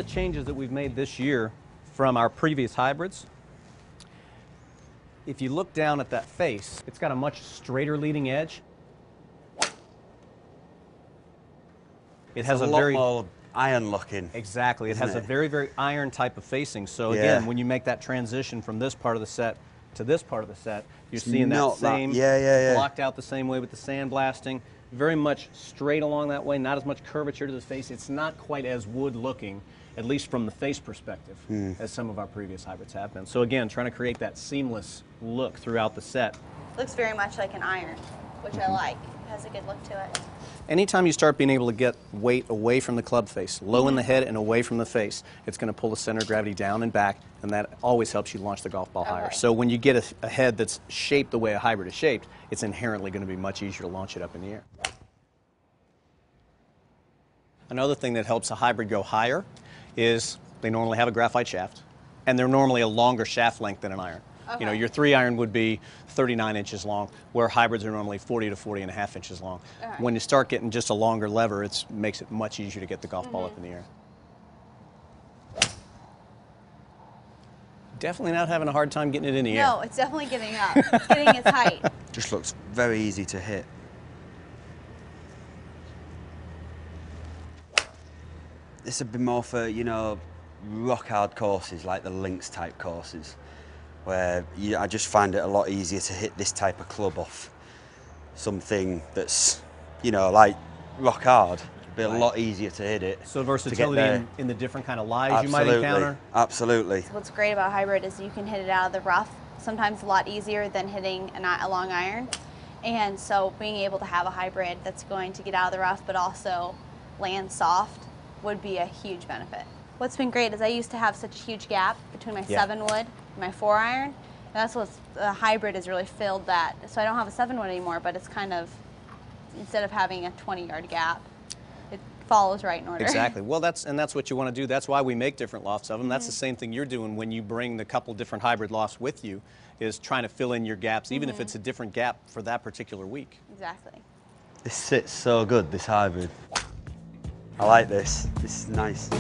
changes that we've made this year from our previous hybrids. If you look down at that face, it's got a much straighter leading edge. It has a lot very more iron looking. Exactly. It has a very, very iron type of facing. So Yeah. again, when you make that transition from this part of the set to this part of the set, you're seeing that same, blocked out the same way with the sandblasting. Very much straight along that way, not as much curvature to the face. It's not quite as wood looking, at least from the face perspective, as some of our previous hybrids have been. So again, trying to create that seamless look throughout the set. Looks very much like an iron, which I like. It has a good look to it. Anytime you start being able to get weight away from the club face, low in the head and away from the face, it's going to pull the center of gravity down and back, and that always helps you launch the golf ball higher. So when you get a head that's shaped the way a hybrid is shaped, it's inherently going to be much easier to launch it up in the air. Another thing that helps a hybrid go higher is they normally have a graphite shaft, and they're normally a longer shaft length than an iron. You know, your 3-iron would be 39 inches long, where hybrids are normally 40 to 40.5 inches long. When you start getting just a longer lever, it makes it much easier to get the golf ball up in the air. Definitely not having a hard time getting it in the air. No, it's definitely getting up. It's getting its height. Just looks very easy to hit. This would be more for, you know, rock hard courses like the links type courses, where I just find it a lot easier to hit this type of club off something that's, you know, like rock hard. It'd be a lot easier to hit it. So versatility in the different kind of lies you might encounter? Absolutely. What's great about hybrid is you can hit it out of the rough, sometimes a lot easier than hitting a long iron. And so being able to have a hybrid that's going to get out of the rough but also land soft would be a huge benefit. What's been great is I used to have such a huge gap between my 7-wood and my 4-iron. And that's what the hybrid has really filled that. So I don't have a 7-wood anymore, but it's kind of, instead of having a 20-yard gap, it follows right in order. Exactly. Well, that's what you want to do. That's why we make different lofts of them. That's the same thing you're doing when you bring the couple different hybrid lofts with you, is trying to fill in your gaps, even if it's a different gap for that particular week. Exactly. This sits so good, this hybrid. I like this. This is nice.